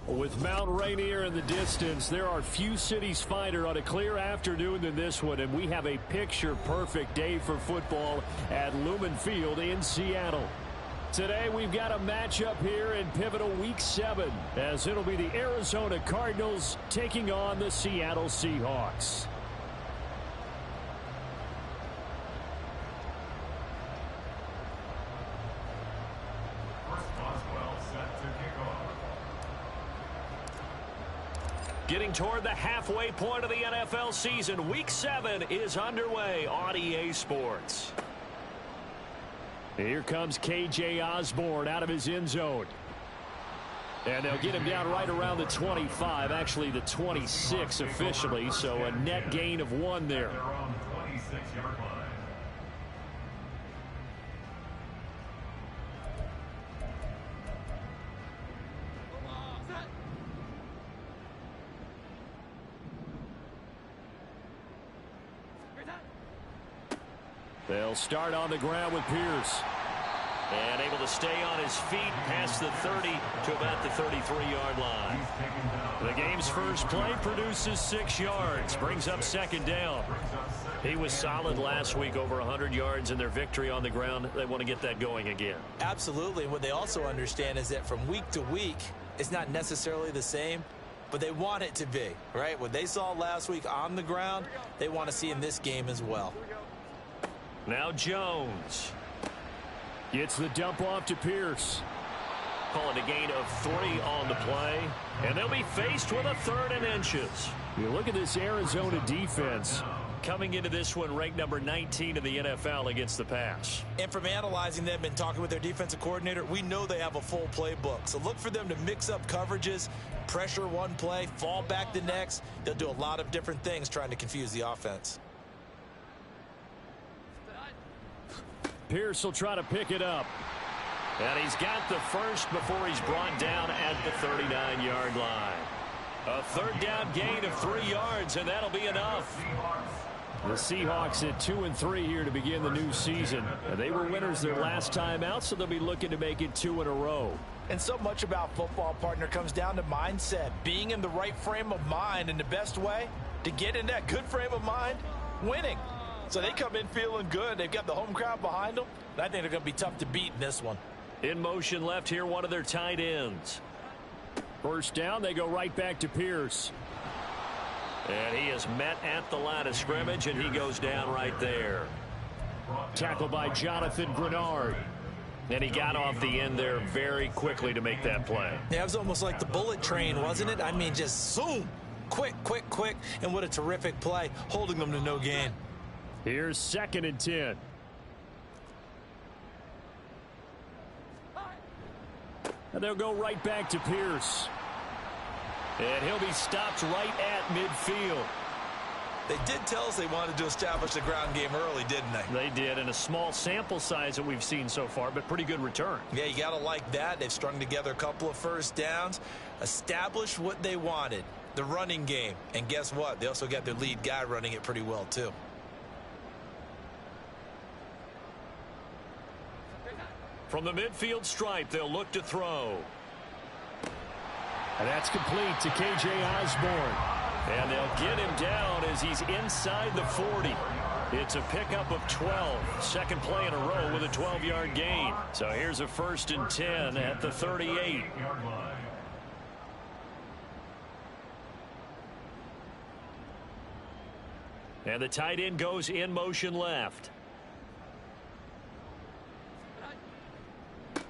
With Mount Rainier in the distance, there are few cities finer on a clear afternoon than this one, and we have a picture-perfect day for football at Lumen Field in Seattle. Today, we've got a matchup here in pivotal Week 7, as it'll be the Arizona Cardinals taking on the Seattle Seahawks. Getting toward the halfway point of the NFL season, Week 7 is underway on EA Sports. Here comes K.J. Osborne out of his end zone. And they'll get him down right around the 25, actually the 26 officially, so a net gain of 1 there. They'll start on the ground with Pierce. And able to stay on his feet past the 30 to about the 33-yard line. The game's first play produces 6 yards, brings up second down. He was solid last week, over 100 yards in their victory on the ground. They want to get that going again. Absolutely. What they also understand is that from week to week, it's not necessarily the same, but they want it to be, right? What they saw last week on the ground, they want to see in this game as well. Now Jones gets the dump off to Pierce. Calling a gain of 3 on the play. And they'll be faced with a 3rd and inches. You look at this Arizona defense. Coming into this one, ranked number 19 in the NFL against the pass. And from analyzing them and talking with their defensive coordinator, we know they have a full playbook. So look for them to mix up coverages, pressure one play, fall back the next. They'll do a lot of different things trying to confuse the offense. Pierce will try to pick it up. And he's got the first before he's brought down at the 39-yard line. A 3rd down gain of 3 yards, and that'll be enough. The Seahawks at 2-3 here to begin the new season. And they were winners their last time out, so they'll be looking to make it 2 in a row. And so much about football, partner, comes down to mindset. Being in the right frame of mind, and the best way to get in that good frame of mind, winning. So they come in feeling good. They've got the home crowd behind them. I think they're going to be tough to beat in this one. In motion left here, one of their tight ends. First down, they go right back to Pierce. And he is met at the line of scrimmage, and he goes down right there. Tackled by Jonathan Grenard. And he got off the end there very quickly to make that play. Yeah, it was almost like the bullet train, wasn't it? I mean, just zoom. Quick, quick, quick. And what a terrific play, holding them to no gain. Here's 2nd and 10. And they'll go right back to Pierce. And he'll be stopped right at midfield. They did tell us they wanted to establish the ground game early, didn't they? They did, in a small sample size that we've seen so far, but pretty good return. Yeah, you got to like that. They've strung together a couple of first downs, established what they wanted, the running game. And guess what? They also got their lead guy running it pretty well, too. From the midfield stripe, they'll look to throw. And that's complete to K.J. Osborne. And they'll get him down as he's inside the 40. It's a pickup of 12. 2nd play in a row with a 12-yard gain. So here's a 1st and 10 at the 38. And the tight end goes in motion left.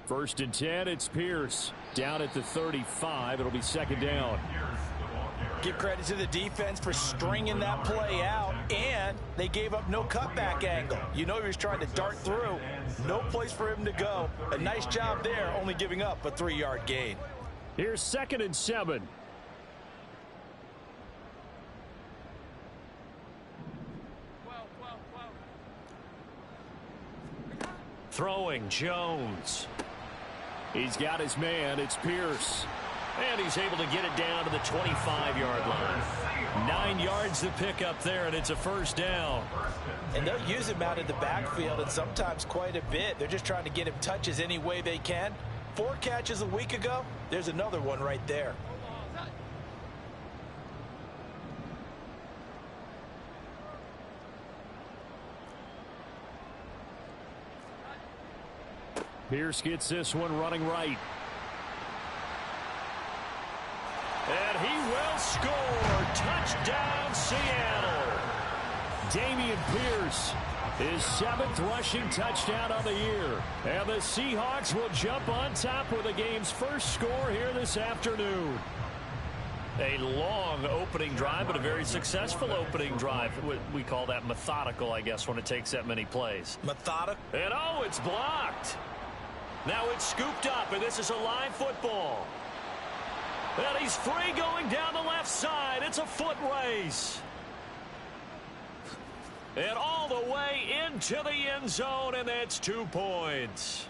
1st and 10, it's Pierce. Down at the 35, it'll be 2nd down. Give credit to the defense for stringing that play out, and they gave up no cutback angle. You know he was trying to dart through. No place for him to go. A nice job there, only giving up a 3-yard gain. Here's 2nd and 7. Throwing, Jones. He's got his man. It's Pierce. And he's able to get it down to the 25-yard line. 9 yards to pick up there, and it's a first down. And they'll use him out in the backfield, and sometimes quite a bit. They're just trying to get him touches any way they can. 4 catches a week ago. There's another one right there. Pierce gets this one running right. And he will score. Touchdown, Seattle. Dameon Pierce, his 7th rushing touchdown of the year. And the Seahawks will jump on top with the game's first score here this afternoon. A long opening drive, but a very successful opening drive. We call that methodical, I guess, when it takes that many plays. Methodical. And oh, it's blocked. Now it's scooped up, and this is a live football. And he's free going down the left side. It's a foot race. And all the way into the end zone, and that's 2 points.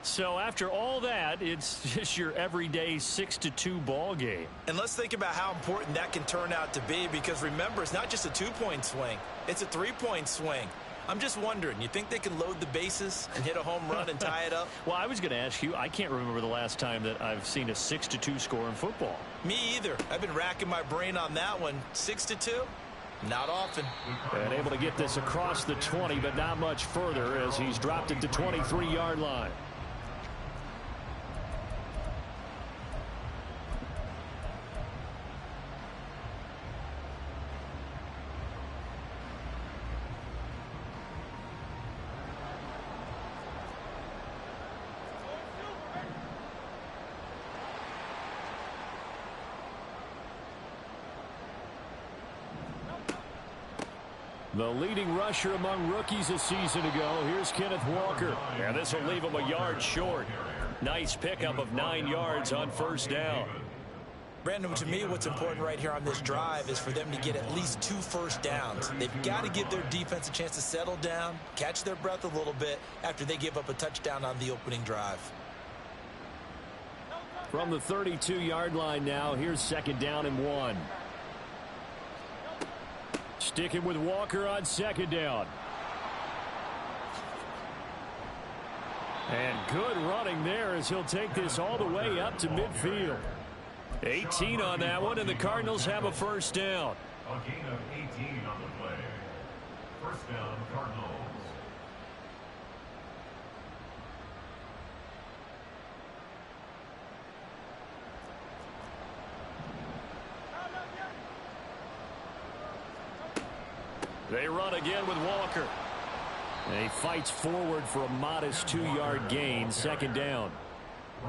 So after all that, it's just your everyday 6-2 ball game. And let's think about how important that can turn out to be, because remember, it's not just a 2-point swing. It's a 3-point swing. I'm just wondering, you think they can load the bases and hit a home run and tie it up? Well, I was going to ask you, I can't remember the last time that I've seen a 6-2 score in football. Me either. I've been racking my brain on that one. 6-2? Not often. And able to get this across the 20, but not much further as he's dropped it to 23-yard line. The leading rusher among rookies a season ago. Here's Kenneth Walker. And this will leave him a yard short. Nice pickup of 9 yards on first down. Brandon, to me, what's important right here on this drive is for them to get at least 2 first downs. They've got to give their defense a chance to settle down, catch their breath a little bit after they give up a touchdown on the opening drive. From the 32-yard line now, here's 2nd down and 1. Sticking with Walker on 2nd down. And good running there as he'll take this all the way up to midfield. 18 on that one, and the Cardinals have a first down. A gain of 18 on the play. First down, Cardinals. They run again with Walker. And he fights forward for a modest 2-yard gain, 2nd down.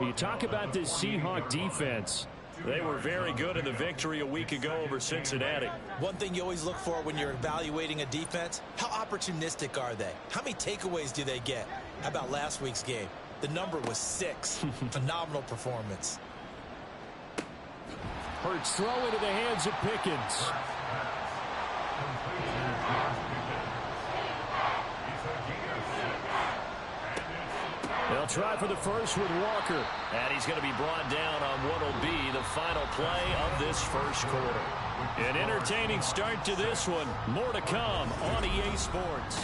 You talk about this Seahawk defense. They were very good in the victory a week ago over Cincinnati. One thing you always look for when you're evaluating a defense, how opportunistic are they? How many takeaways do they get? How about last week's game? The number was 6. Phenomenal performance. Hurts throw into the hands of Pickens. They'll try for the first with Walker. And he's going to be brought down on what will be the final play of this first quarter. An entertaining start to this one. More to come on EA Sports.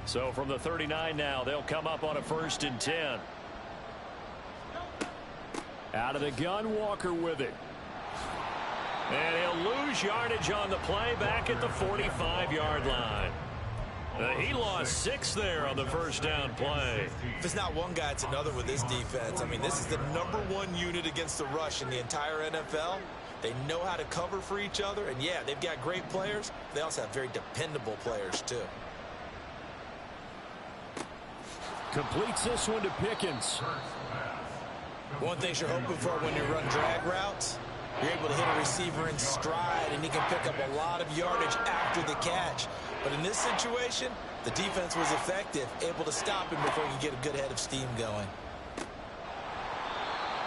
So from the 39 now, they'll come up on a 1st and 10. Out of the gun, Walker with it. And he'll lose yardage on the play back at the 45-yard line. He lost 6 there on the first down play. If it's not one guy, it's another with this defense. I mean, this is the #1 unit against the rush in the entire NFL. They know how to cover for each other. And, yeah, they've got great players. They also have very dependable players, too. Completes this one to Pickens. One thing you're hoping for when you run drag routes, you're able to hit a receiver in stride, and he can pick up a lot of yardage after the catch. But in this situation, the defense was effective, able to stop him before he could get a good head of steam going.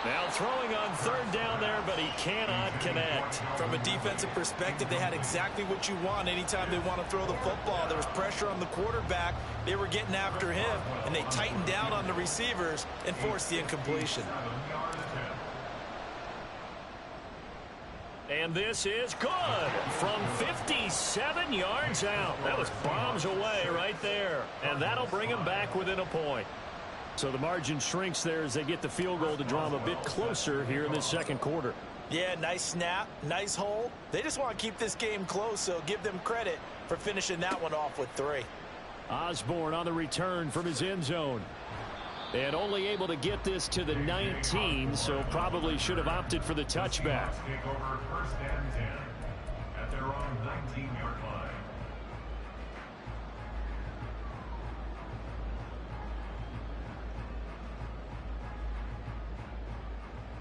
Now throwing on third down there, but he cannot connect. From a defensive perspective, they had exactly what you want anytime they want to throw the football. There was pressure on the quarterback. They were getting after him, and they tightened down on the receivers and forced the incompletion. And this is good from 57 yards out. That was bombs away right there. And that'll bring him back within a point. So the margin shrinks there as they get the field goal to draw them a bit closer here in the second quarter. Yeah, nice snap, nice hold. They just want to keep this game close, so give them credit for finishing that one off with 3. Osborne on the return from his end zone. And only able to get this to the 19, so probably should have opted for the touchback. Take over first and 10 at their own 19-yard line.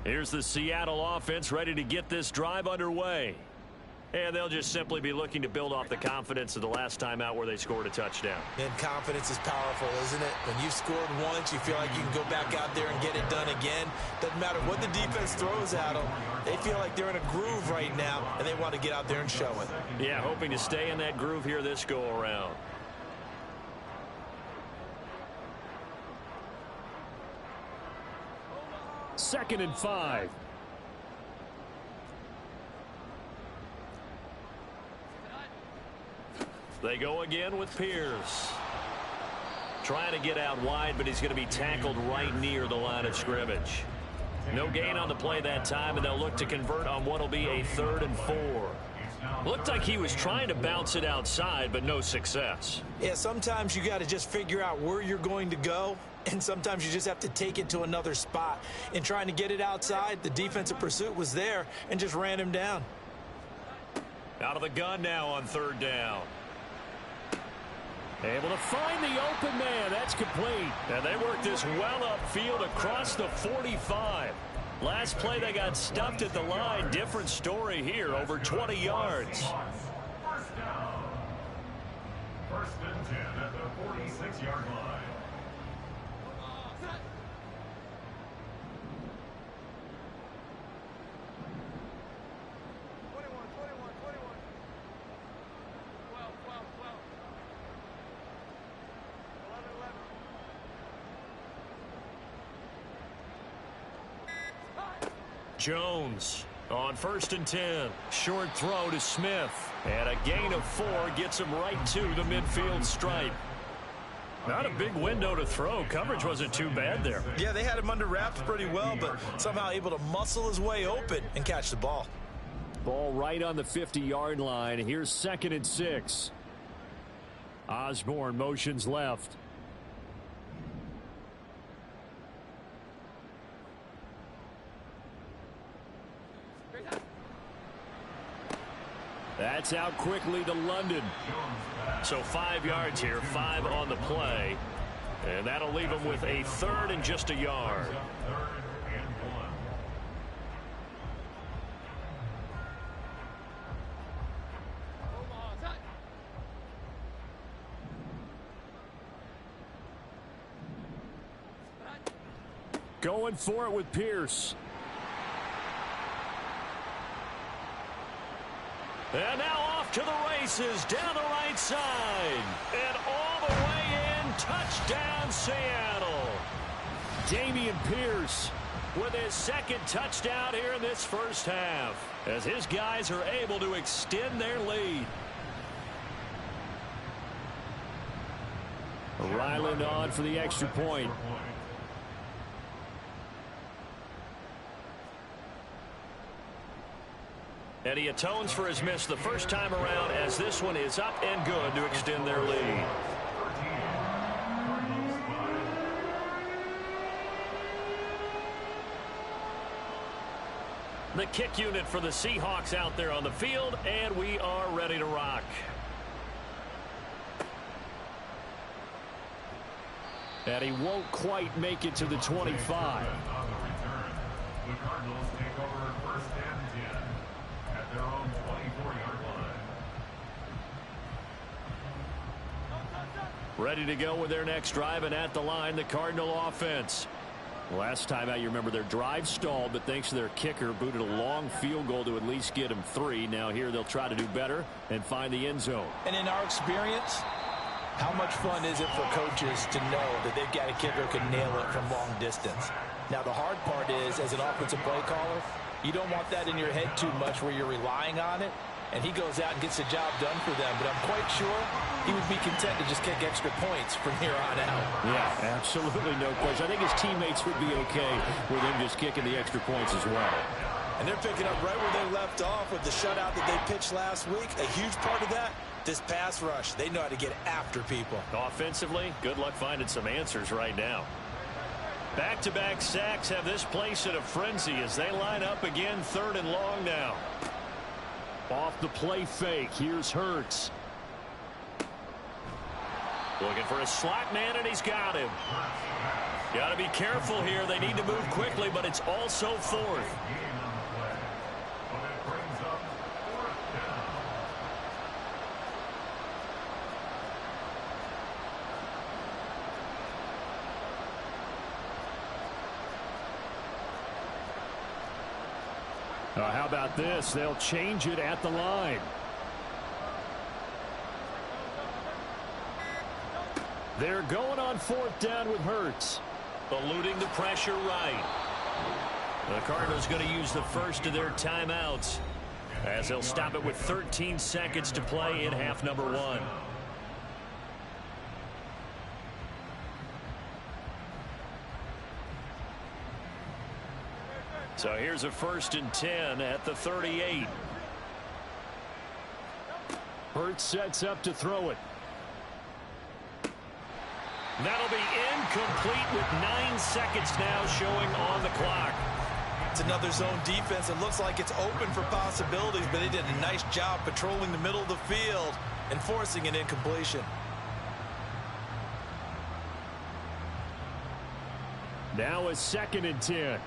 Here's the Seattle offense ready to get this drive underway. And they'll just simply be looking to build off the confidence of the last time out where they scored a touchdown. And confidence is powerful, isn't it? When you've scored once, you feel like you can go back out there and get it done again. Doesn't matter what the defense throws at them. They feel like they're in a groove right now, and they want to get out there and show it. Yeah, hoping to stay in that groove here this go-around. Second and 5. They go again with Pierce. Trying to get out wide, but he's going to be tackled right near the line of scrimmage. No gain on the play that time, and they'll look to convert on what will be a 3rd and 4. Looked like he was trying to bounce it outside, but no success. Yeah, sometimes you got to just figure out where you're going to go, and sometimes you just have to take it to another spot. In trying to get it outside, the defensive pursuit was there and just ran him down. Out of the gun now on 3rd down. Able to find the open man. That's complete. And they work this well upfield across the 45. Last play they got stuffed at the line. Different story here. Over 20 yards. First down. First and 10 at the 46-yard line. Jones on 1st and 10. Short throw to Smith. And a gain of 4 gets him right to the midfield stripe. Not a big window to throw. Coverage wasn't too bad there. Yeah, they had him under wraps pretty well, but somehow able to muscle his way open and catch the ball. Ball right on the 50-yard line. Here's 2nd and 6. Osborne motions left. That's out quickly to London. So 5 yards here, 5 on the play. And that'll leave him with a 3rd and just a yard. Going for it with Pierce. And now off to the races down the right side. And all the way in, touchdown Seattle. Dameon Pierce with his 2nd touchdown here in this first half, as his guys are able to extend their lead. Ryland on for the extra point. And he atones for his miss the first time around, as this one is up and good to extend their lead. The kick unit for the Seahawks out there on the field, and we are ready to rock. And he won't quite make it to the 25. The Cardinals take over first and 10 at their own 24-yard line. Ready to go with their next drive, and at the line, the Cardinal offense. Last time out, you remember their drive stalled, but thanks to their kicker, booted a long field goal to at least get them 3. Now here they'll try to do better and find the end zone. And in our experience, how much fun is it for coaches to know that they've got a kicker who can nail it from long distance? Now, the hard part is, as an offensive play caller, you don't want that in your head too much where you're relying on it, and he goes out and gets the job done for them. But I'm quite sure he would be content to just kick extra points from here on out. Yeah, absolutely no question. I think his teammates would be okay with him just kicking the extra points as well. And they're picking up right where they left off with the shutout that they pitched last week. A huge part of that, this pass rush. They know how to get after people. Offensively, good luck finding some answers right now. Back-to-back sacks have this place in a frenzy as they line up again, 3rd and long now. Off the play fake, here's Hurts. Looking for a slot man, and he's got him. Got to be careful here. They need to move quickly, but it's also 4th. How about this? They'll change it at the line. They're going on 4th down with Hurts. Eluding the pressure right. The Cardinals going to use the first of their timeouts as they'll stop it with 13 seconds to play in half number 1. So here's a 1st and 10 at the 38. Hurts sets up to throw it. That'll be incomplete with 9 seconds now showing on the clock. It's another zone defense. It looks like it's open for possibilities, but they did a nice job patrolling the middle of the field and forcing an incompletion. Now a 2nd and 10.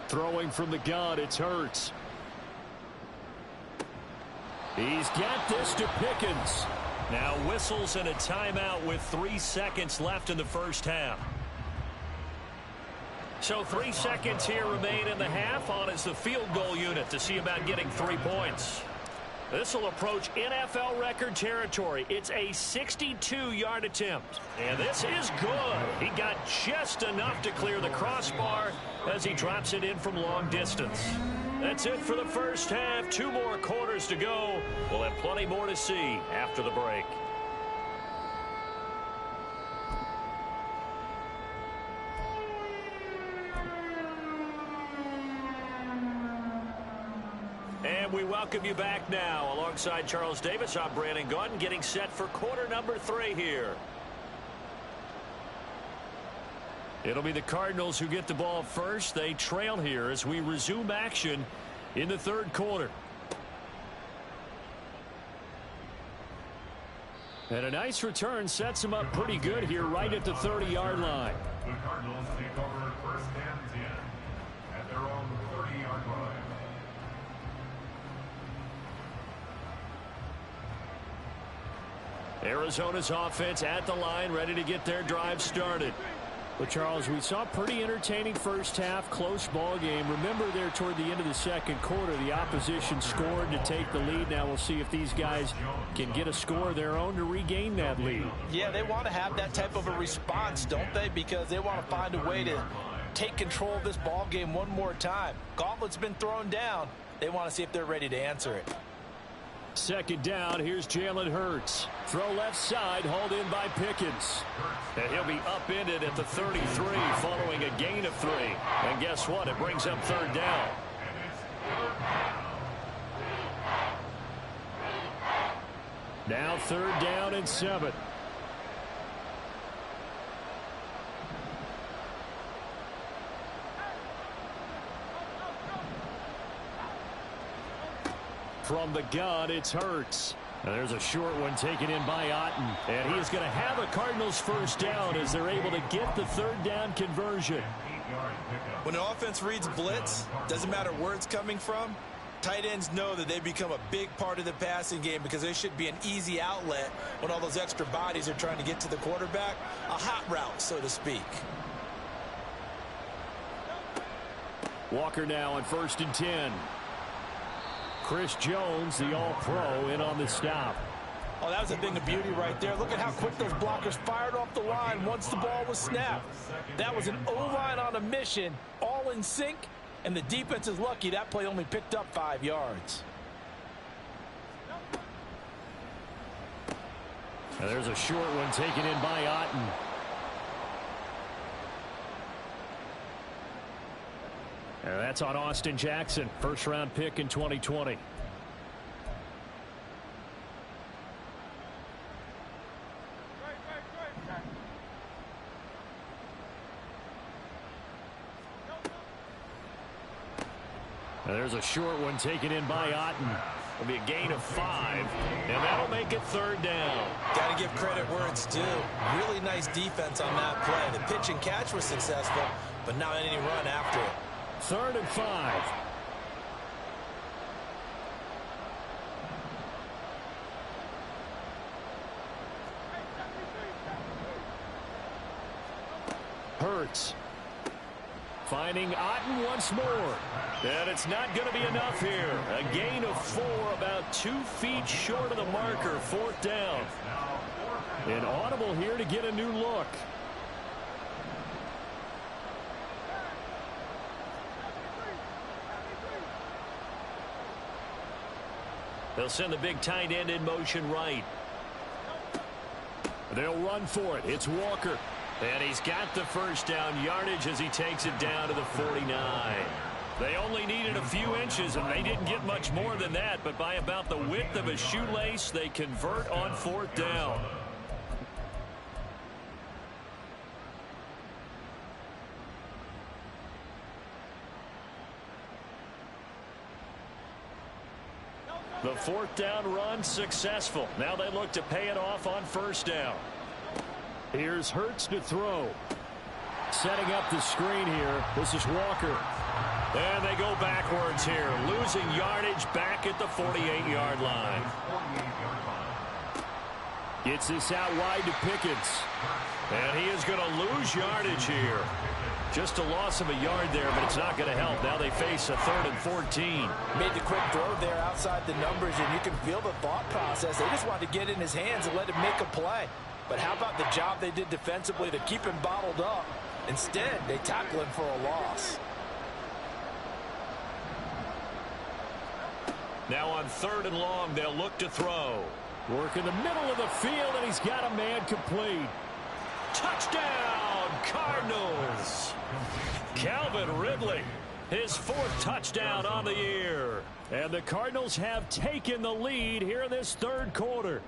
Throwing from the gun, it's Hurts. He's got this to Pickens. Now whistles and a timeout with 3 seconds left in the first half. So 3 seconds here remain in the half. On is the field goal unit to see about getting 3 points. This will approach NFL record territory. It's a 62-yard attempt. And this is good. He got just enough to clear the crossbar as he drops it in from long distance. That's it for the first half. 2 more quarters to go. We'll have plenty more to see after the break. And we welcome you back now. Alongside Charles Davis, I'm Brandon Gaudin, getting set for quarter number 3 here. It'll be the Cardinals who get the ball first. They trail here as we resume action in the 3rd quarter. And a nice return sets them up pretty good here right at the 30-yard line. The Cardinals take over 1st and 10 at their own 30-yard line. Arizona's offense at the line, ready to get their drive started. Well, Charles, we saw a pretty entertaining first half, close ball game. Remember there toward the end of the 2nd quarter, the opposition scored to take the lead. Now we'll see if these guys can get a score of their own to regain that lead. Yeah, they want to have that type of a response, don't they? Because they want to find a way to take control of this ball game one more time. Gauntlet's been thrown down. They want to see if they're ready to answer it. 2nd down, here's Jalen Hurts. Throw left side, hauled in by Pickens. And he'll be upended at the 33 following a gain of 3. And guess what? It brings up 3rd down. Now 3rd down and 7. From the gun, it's Hurts. And there's a short one taken in by Otten. And he is going to have a Cardinals 1st down as they're able to get the 3rd down conversion. When an offense reads blitz, doesn't matter where it's coming from, Tight ends know that they become a big part of the passing game because they should be an easy outlet when all those extra bodies are trying to get to the quarterback. A hot route, so to speak. Walker now on 1st and 10. Chris Jones, the all-pro, in on the stop. Oh, that was a thing of beauty right there. Look at how quick those blockers fired off the line once the ball was snapped. That was an O-line on a mission, all in sync, and the defense is lucky that play only picked up 5 yards. And there's a short one taken in by Otten. And that's on Austin Jackson, first-round pick in 2020. And there's a short one taken in by Otten. It'll be a gain of 5, and that'll make it 3rd down. Got to give credit where it's due. Really nice defense on that play. The pitch and catch was successful, but not any run after it. 3rd and 5. Hurts. Finding Otten once more. And it's not going to be enough here. A gain of 4, about 2 feet short of the marker. 4th down. An audible here to get a new look. They'll send the big tight end in motion right. They'll run for it. It's Walker. And he's got the 1st down yardage as he takes it down to the 49. They only needed a few inches, and they didn't get much more than that. But by about the width of a shoelace, they convert on 4th down. The 4th down run successful. Now they look to pay it off on 1st down. Here's Hurts to throw. Setting up the screen here. This is Walker. And they go backwards here. Losing yardage back at the 48-yard line. Gets this out wide to Pickens. And he is going to lose yardage here. Just a loss of a yard there, but it's not going to help. Now they face a 3rd and 14. Made the quick throw there outside the numbers, and you can feel the thought process. They just wanted to get in his hands and let him make a play. But how about the job they did defensively to keep him bottled up? Instead, they tackle him for a loss. Now on 3rd and long, they'll look to throw. Work in the middle of the field, and he's got a man complete. Touchdown, Cardinals! Calvin Ridley, his 4th touchdown on the year. And the Cardinals have taken the lead here in this 3rd quarter.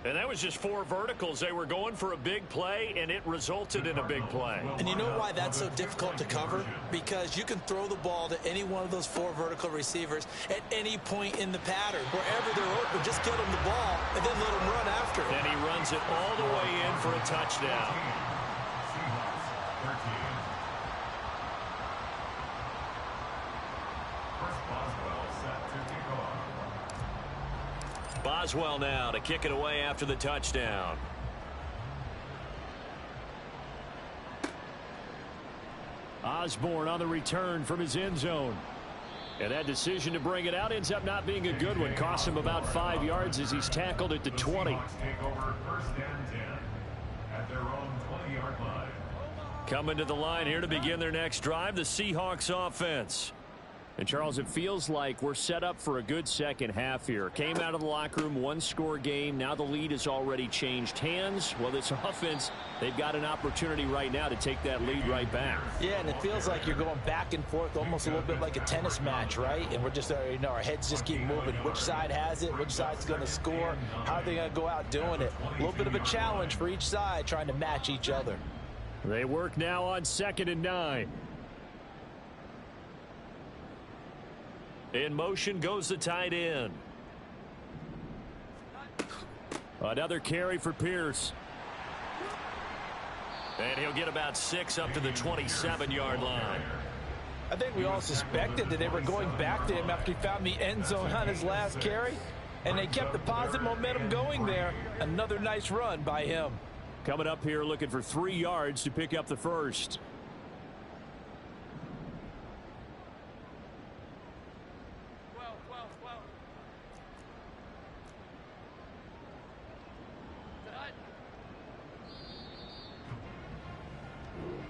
And that was just 4 verticals. They were going for a big play, and it resulted in a big play. And you know why that's so difficult to cover? Because you can throw the ball to any one of those 4 vertical receivers at any point in the pattern. Wherever they're open, just get them the ball and then let them run after it. And he runs it all the way in for a touchdown. Boswell now to kick it away after the touchdown. Osborne on the return from his end zone. And that decision to bring it out ends up not being a good one. Costs him about 5 yards as he's tackled at the 20. Coming to the line here to begin their next drive, the Seahawks offense. And, Charles, it feels like we're set up for a good second half here. Came out of the locker room, 1-score game. Now the lead has already changed hands. Well, this offense, they've got an opportunity right now to take that lead right back. Yeah, and it feels like you're going back and forth almost a little bit like a tennis match, right? And we're just, our heads just keep moving. Which side has it? Which side's going to score? How are they going to go out doing it? A little bit of a challenge for each side trying to match each other. They work now on 2nd and 9. In motion goes the tight end. Another carry for Pierce. And he'll get about 6 up to the 27-yard line. I think we all suspected that they were going back to him after he found the end zone on his last carry, and they kept the positive momentum going there. Another nice run by him. Coming up here looking for 3 yards to pick up the first.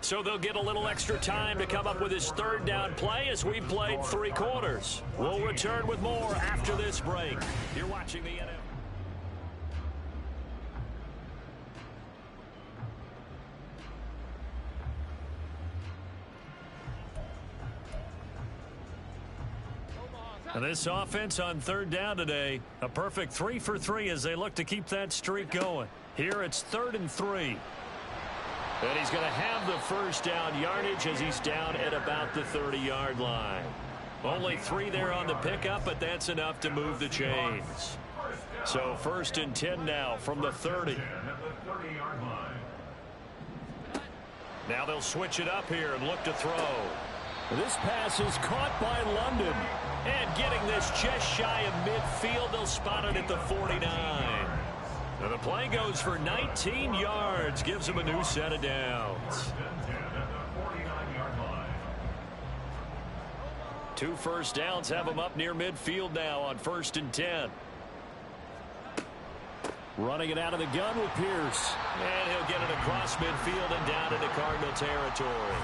So they'll get a little extra time to come up with his 3rd down play as we've played 3 quarters. We'll return with more after this break. You're watching the NFL. And this offense on 3rd down today, a perfect 3 for 3 as they look to keep that streak going. Here it's 3rd and 3. And he's going to have the first down yardage as he's down at about the 30-yard line. Only 3 there on the pickup, but that's enough to move the chains. So 1st and 10 now from the 30. Now they'll switch it up here and look to throw. This pass is caught by London. And getting this just shy of midfield, they'll spot it at the 49. And the play goes for 19 yards, gives him a new set of downs. 2 first downs have him up near midfield now on 1st and 10. Running it out of the gun with Pierce. And he'll get it across midfield and down into Cardinal territory.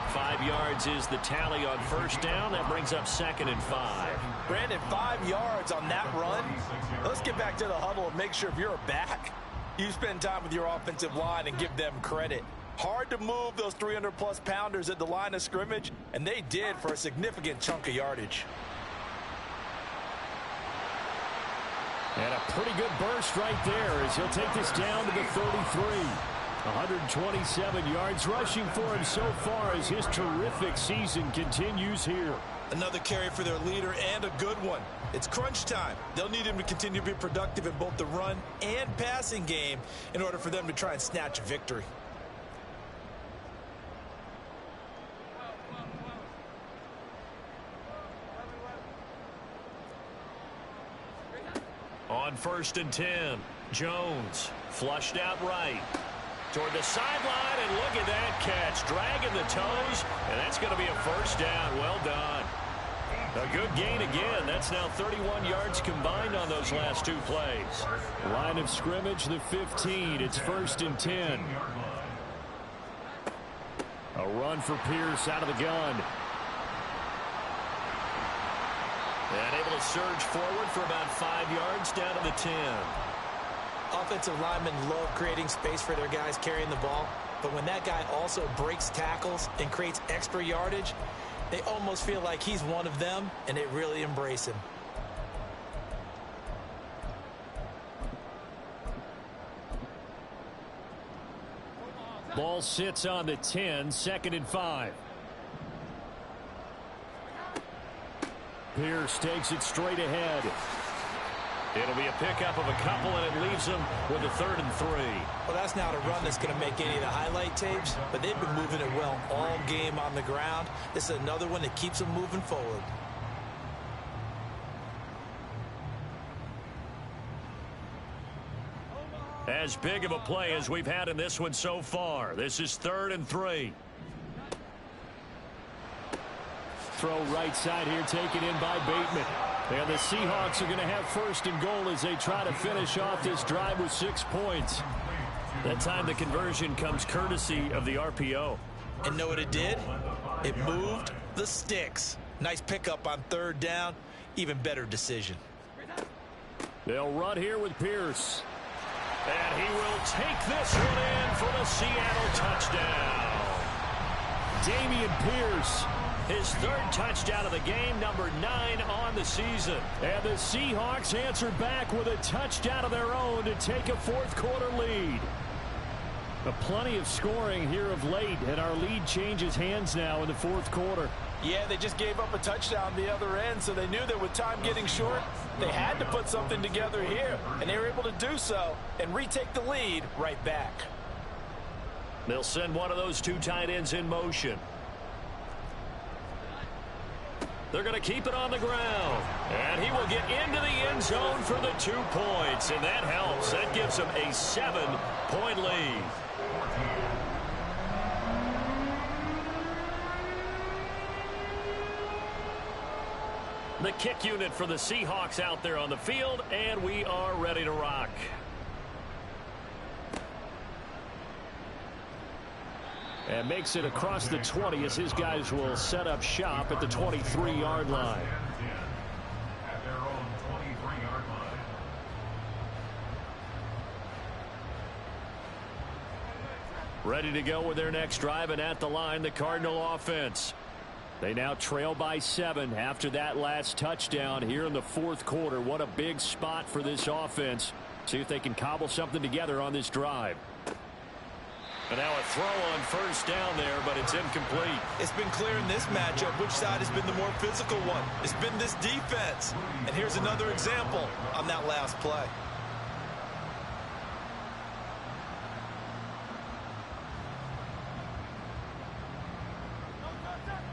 5 yards is the tally on 1st down. That brings up 2nd and 5. Brandon, 5 yards on that run. Let's get back to the huddle and make sure if you're a back, you spend time with your offensive line and give them credit. Hard to move those 300-plus pounders at the line of scrimmage, and they did for a significant chunk of yardage. And a pretty good burst right there as he'll take this down to the 33. 127 yards rushing for him so far as his terrific season continues here. Another carry for their leader and a good one. It's crunch time. They'll need him to continue to be productive in both the run and passing game in order for them to try and snatch a victory. On 1st and 10, Jones flushed out right. Toward the sideline, and look at that catch. Dragging the toes, and that's going to be a first down. Well done. A good gain again. That's now 31 yards combined on those last 2 plays. Line of scrimmage, the 15. It's 1st and 10. A run for Pierce out of the gun. And able to surge forward for about 5 yards down to the 10. Offensive linemen love creating space for their guys carrying the ball, but when that guy also breaks tackles and creates extra yardage, they almost feel like he's one of them, and they really embrace him. Ball sits on the 10, 2nd and 5. Pierce takes it straight ahead. It'll be a pickup of a couple, and it leaves them with a 3rd and 3. Well, that's not a run that's going to make any of the highlight tapes, but they've been moving it well all game on the ground. This is another one that keeps them moving forward. As big of a play as we've had in this one so far. This is 3rd and 3. Throw right side here, taken in by Bateman. And the Seahawks are going to have 1st and goal as they try to finish off this drive with 6 points. That time the conversion comes courtesy of the RPO. And know what it did? It moved the sticks. Nice pickup on 3rd down. Even better decision. They'll run here with Pierce. And he will take this one in for the Seattle touchdown. Dameon Pierce. His 3rd touchdown of the game, number 9 on the season. And the Seahawks answer back with a touchdown of their own to take a 4th quarter lead. Plenty of scoring here of late, and our lead changes hands now in the 4th quarter. Yeah, they just gave up a touchdown the other end, so they knew that with time getting short, they had to put something together here, and they were able to do so and retake the lead right back. They'll send one of those 2 tight ends in motion. They're going to keep it on the ground. And he will get into the end zone for the 2 points. And that helps. That gives him a 7-point lead. The kick unit for the Seahawks out there on the field, and we are ready to rock. And makes it across the 20 as his guys will set up shop at the 23-yard line. At their own 23-yard line. Ready to go with their next drive, and at the line, the Cardinal offense. They now trail by 7 after that last touchdown here in the fourth quarter. What a big spot for this offense. See if they can cobble something together on this drive. And now a throw on first down there, but it's incomplete. It's been clear in this matchup which side has been the more physical one. It's been this defense. And here's another example on that last play.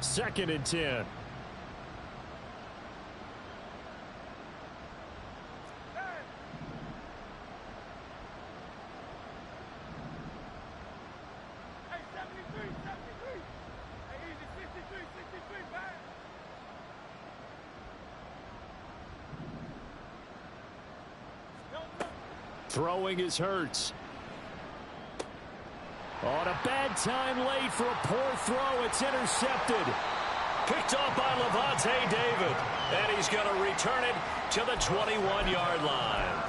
Second and 10. Throwing is Hurts. On a bad time late for a poor throw. It's intercepted. Picked off by Lavonte David. And he's going to return it to the 21-yard line.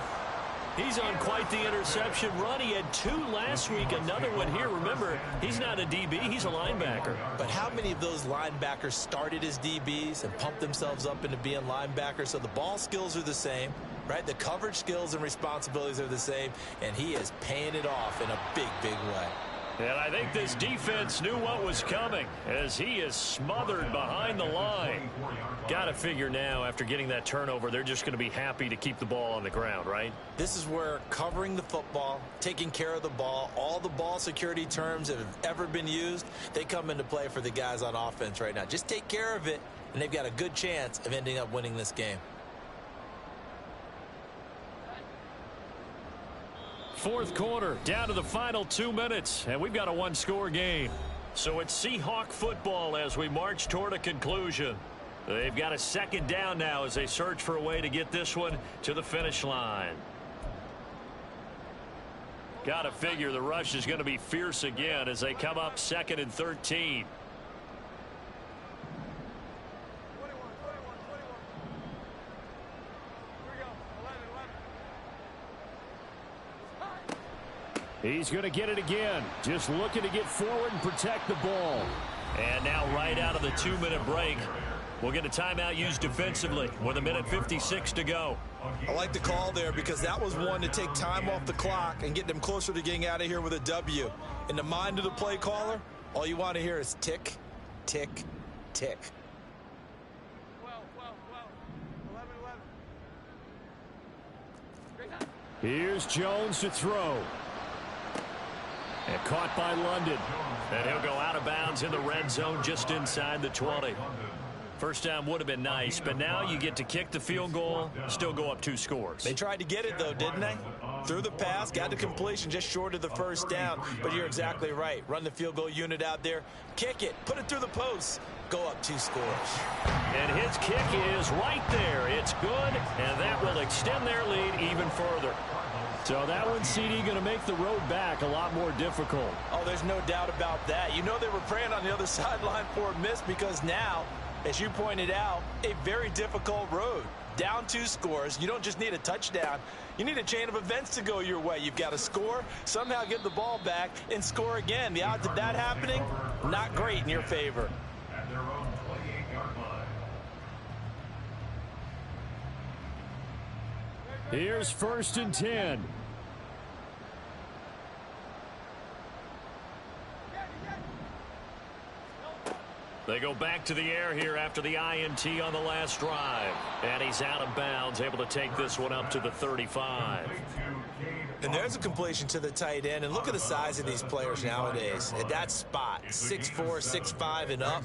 He's on quite the interception run. He had 2 last week. Another one here. Remember, he's not a DB. He's a linebacker. But how many of those linebackers started as DBs and pumped themselves up into being linebackers? So the ball skills are the same, right? The coverage skills and responsibilities are the same. And he is paying it off in a big, big way. And I think this defense knew what was coming as he is smothered behind the line. Got to figure now, after getting that turnover, they're just going to be happy to keep the ball on the ground, right? This is where covering the football, taking care of the ball, all the ball security terms that have ever been used, they come into play for the guys on offense right now. Just take care of it, and they've got a good chance of ending up winning this game. Fourth quarter, down to the final 2 minutes, and we've got a 1-score game. So it's Seahawk football as we march toward a conclusion. They've got a second down now as they search for a way to get this one to the finish line. Got to figure the rush is going to be fierce again as they come up 2nd and 13. He's going to get it again. Just looking to get forward and protect the ball. And now right out of the 2-minute break, we'll get a timeout used defensively with 1:56 to go. I like the call there because that was one to take time off the clock and get them closer to getting out of here with a W. In the mind of the play caller, all you want to hear is tick, tick, tick. 12, 11. Here's Jones to throw. And caught by London. And he'll go out of bounds in the red zone just inside the 20. First down would have been nice, but now you get to kick the field goal, still go up 2 scores. They tried to get it, though, didn't they? Threw the pass, got the completion just short of the first down. But you're exactly right. Run the field goal unit out there. Kick it. Put it through the post. Go up 2 scores. And his kick is right there. It's good, and that will extend their lead even further. So that one, CD, going to make the road back a lot more difficult. Oh, there's no doubt about that. You know they were praying on the other sideline for a miss because now, as you pointed out, a very difficult road. Down 2 scores. You don't just need a touchdown. You need a chain of events to go your way. You've got to score, somehow get the ball back, and score again. The odds of that happening, not great in your favor. At their own 28-yard line. Here's 1st and 10. They go back to the air here after the INT on the last drive. And he's out of bounds, able to take this one up to the 35. And there's a completion to the tight end. And look at the size of these players nowadays. At that spot, 6'4", 6'5", and up.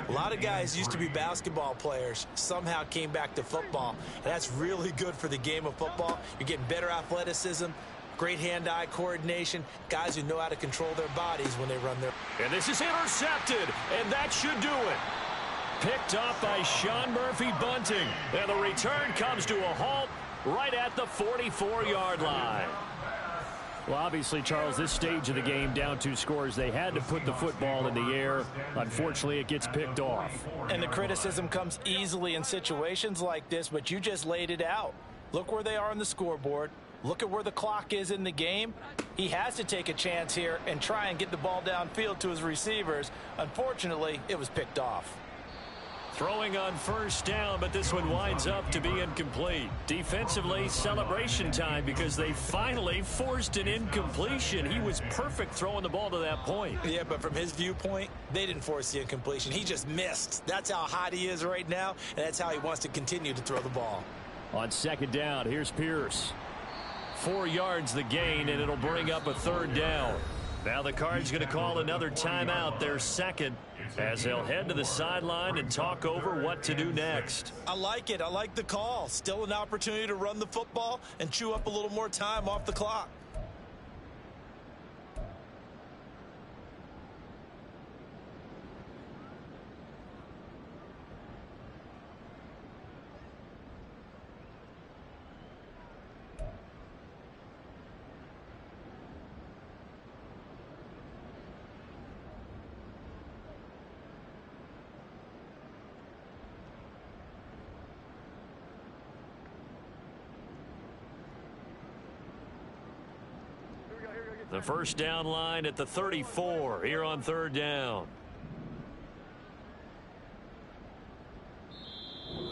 A lot of guys used to be basketball players, somehow came back to football. And that's really good for the game of football. You're getting better athleticism, great hand-eye coordination, guys who know how to control their bodies when they run their... And this is intercepted, and that should do it. Picked off by Sean Murphy-Bunting. And the return comes to a halt right at the 44-yard line. Well, obviously, Charles, this stage of the game, down 2 scores, they had to put the football in the air. Unfortunately, it gets picked off. And the criticism comes easily in situations like this, but you just laid it out. Look where they are on the scoreboard. Look at where the clock is in the game. He has to take a chance here and try and get the ball downfield to his receivers. Unfortunately, it was picked off. Throwing on first down, but this one winds up to be incomplete. Defensively, celebration time because they finally forced an incompletion. He was perfect throwing the ball to that point. Yeah, but from his viewpoint, they didn't force the incompletion. He just missed. That's how hot he is right now, and that's how he wants to continue to throw the ball. On second down, here's Pierce. 4 yards the gain, and it'll bring up a third down. Now the Cards going to call another timeout, their second, as they'll head to the sideline and talk over what to do next. I like it. I like the call. Still an opportunity to run the football and chew up a little more time off the clock. The first down line at the 34 here on third down.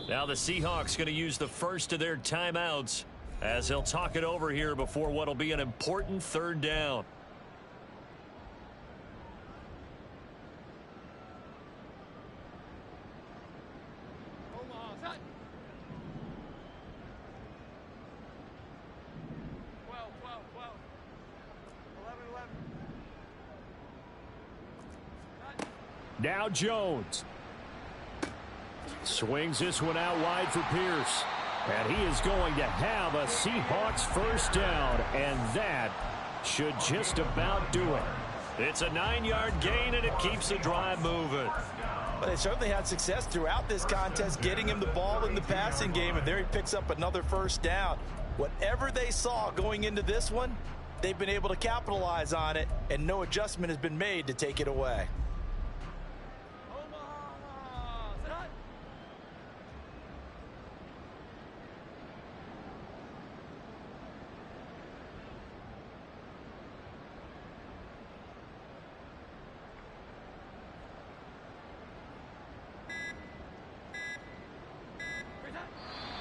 Now the Seahawks going to use the first of their timeouts as they'll talk it over here before what will be an important third down. Now Jones swings this one out wide for Pierce. And he is going to have a Seahawks first down. And that should just about do it. It's a 9-yard gain, and it keeps the drive moving. But they certainly had success throughout this contest, getting him the ball in the passing game. And there he picks up another first down. Whatever they saw going into this one, they've been able to capitalize on it. And no adjustment has been made to take it away.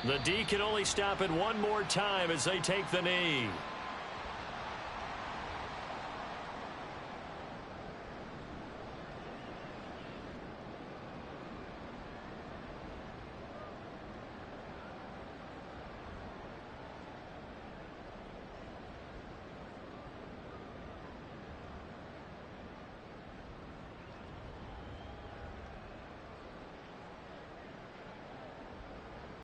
The D can only stop it one more time as they take the knee.